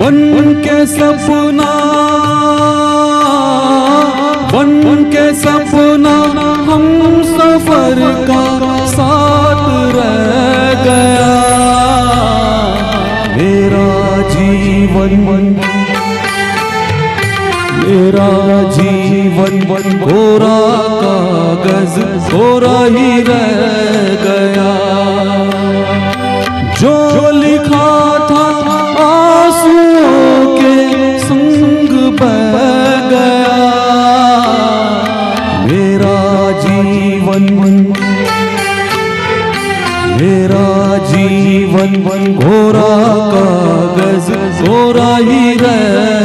बन के सपना, बन के सपना हम सफर का साथ रह गया। मेरा जीवन, मेरा जीवन कोरा कागज कोरा ही रह गया। जो लिखा था आंसुओं के संग बह गया। मेरा जीवन, मेरा जीवन कोरा कागज कोरा ही रह